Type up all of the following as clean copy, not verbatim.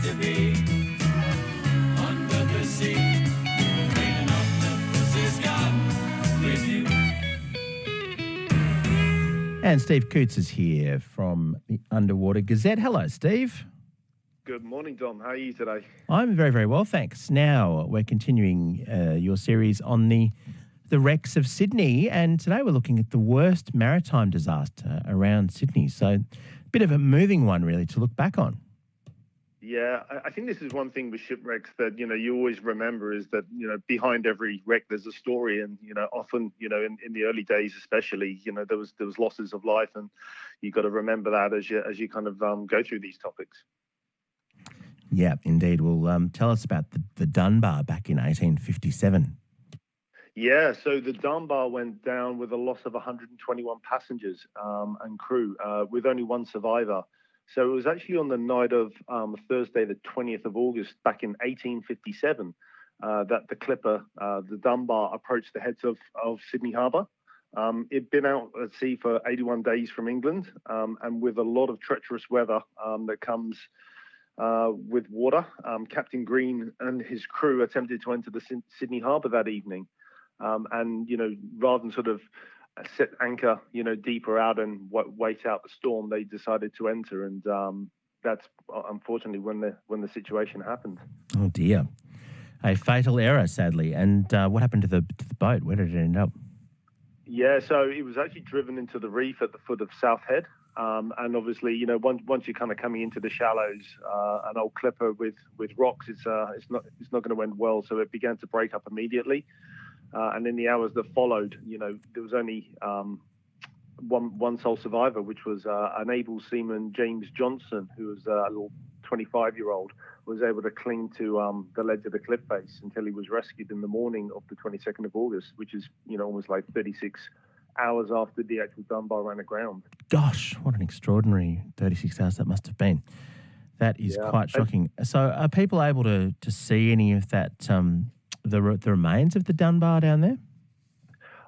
to be under the sea, an octopus's garden with you. And Steve Coutts is here from the Underwater Gazette. Hello, Steve. Good morning, Dom. How are you today? I'm very, very well, thanks. Now, we're continuing your series on the wrecks of Sydney, and today we're looking at the worst maritime disaster around Sydney. So a bit of a moving one, really, to look back on. Yeah, I think this is one thing with shipwrecks that, you always remember is that, behind every wreck there's a story. And, often, in the early days especially, there was losses of life, and you got to remember that as you kind of go through these topics. Yeah, indeed. Well, tell us about the Dunbar back in 1857. Yeah, so the Dunbar went down with a loss of 121 passengers and crew, with only one survivor. So it was actually on the night of Thursday, the 20th of August, back in 1857, that the clipper, the Dunbar, approached the heads of Sydney Harbour. It'd been out at sea for 81 days from England, and with a lot of treacherous weather that comes with water, Captain Green and his crew attempted to enter the Sydney Harbour that evening. And, rather than sort of set anchor, deeper out and wait out the storm, they decided to enter. And that's unfortunately when the situation happened. Oh, dear. A fatal error, sadly. And what happened to the boat? Where did it end up? Yeah, so it was actually driven into the reef at the foot of South Head. And obviously, once you're kind of coming into the shallows, an old clipper with rocks, it's not going to end well. So it began to break up immediately. And in the hours that followed, there was only one sole survivor, which was an able seaman, James Johnson, who was a little 25-year-old, was able to cling to the ledge of the cliff face until he was rescued in the morning of the 22nd of August, which is, almost like 36 hours after the actual Dunbar ran aground. Gosh, what an extraordinary 36 hours that must have been. That is quite shocking. So are people able to see any of that, the remains of the Dunbar down there?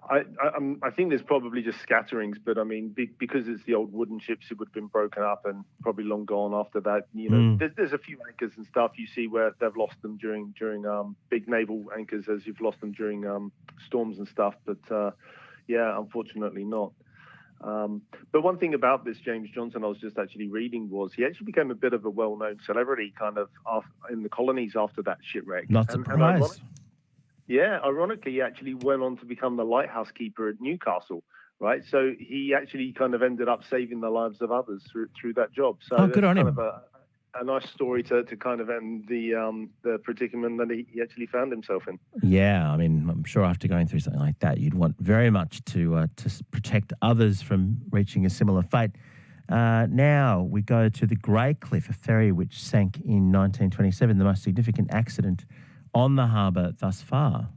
I think there's probably just scatterings, but I mean, because it's the old wooden ships, it would have been broken up and probably long gone after that. There's a few anchors and stuff you see where they've lost them during big naval anchors, as you've lost them during storms and stuff. But unfortunately not. But one thing about this James Johnson I was just actually reading was he actually became a bit of a well-known celebrity kind of in the colonies after that shipwreck. Not surprised. Ironically, he actually went on to become the lighthouse keeper at Newcastle, right? So he actually kind of ended up saving the lives of others through that job. So good on him. Kind of a nice story to kind of end the predicament that he actually found himself in. Yeah, I mean, I'm sure after going through something like that, you'd want very much to protect others from reaching a similar fate. Now we go to the Greycliff, a ferry which sank in 1927, the most significant accident on the harbour thus far.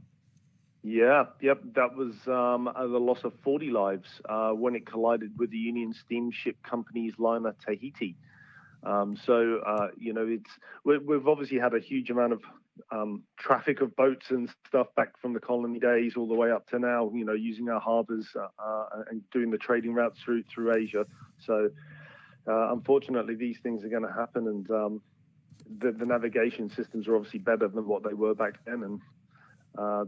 Yeah, yep, that was the loss of 40 lives when it collided with the Union Steamship Company's liner Tahiti. We've obviously had a huge amount of traffic of boats and stuff back from the colony days all the way up to now, using our harbours and doing the trading routes through Asia. So unfortunately, these things are going to happen, and the navigation systems are obviously better than what they were back then, and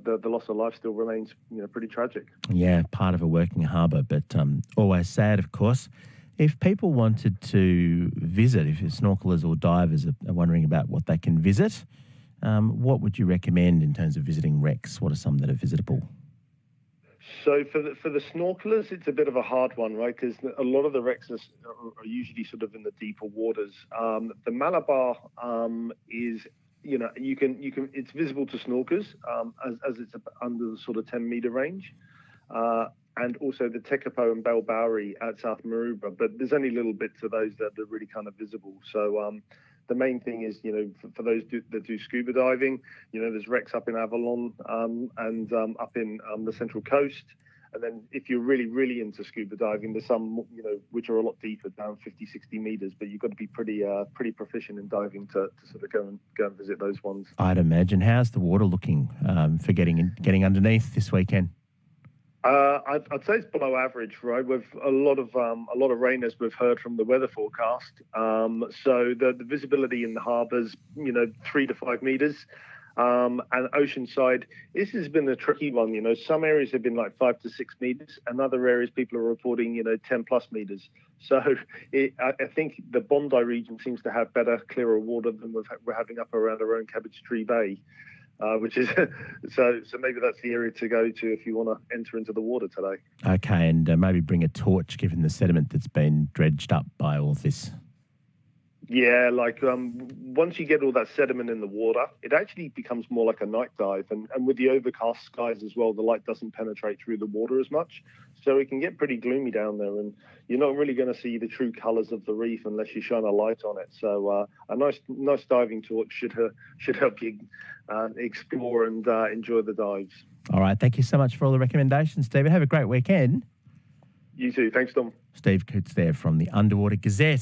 the loss of life still remains, pretty tragic. Yeah, part of a working harbour, but always sad, of course. If people wanted to visit, if snorkelers or divers are wondering about what they can visit, what would you recommend in terms of visiting wrecks? What are some that are visitable? So for the snorkelers, it's a bit of a hard one, right? Because a lot of the wrecks are usually sort of in the deeper waters. The Malabar is, it's visible to snorkers as it's under the sort of 10-meter range. And also the Tekapo and Bell Bowery at South Maroubra, but there's only little bits of those that are really kind of visible. So the main thing is, for those that do scuba diving, there's wrecks up in Avalon and up in the Central Coast. And then if you're really, really into scuba diving, there's some, which are a lot deeper, down 50, 60 meters, but you've got to be pretty proficient in diving to sort of go and visit those ones. I'd imagine. How's the water looking for getting underneath this weekend? I'd say it's below average, right? With a lot of rain, as we've heard from the weather forecast. So the visibility in the harbours, 3 to 5 meters. And Oceanside, this has been a tricky one. Some areas have been like 5 to 6 meters, and other areas people are reporting, 10 plus meters. So I think the Bondi region seems to have better, clearer water than we're having up around our own Cabbage Tree Bay. Which is so maybe that's the area to go to if you want to enter into the water today. Okay, and maybe bring a torch given the sediment that's been dredged up by all this. Yeah, like once you get all that sediment in the water, it actually becomes more like a night dive. And with the overcast skies as well, the light doesn't penetrate through the water as much. So it can get pretty gloomy down there, and you're not really going to see the true colours of the reef unless you shine a light on it. So a nice diving torch should help you explore and enjoy the dives. All right, thank you so much for all the recommendations, Stephen. Have a great weekend. You too. Thanks, Tom. Steve Coutts there from the Underwater Gazette.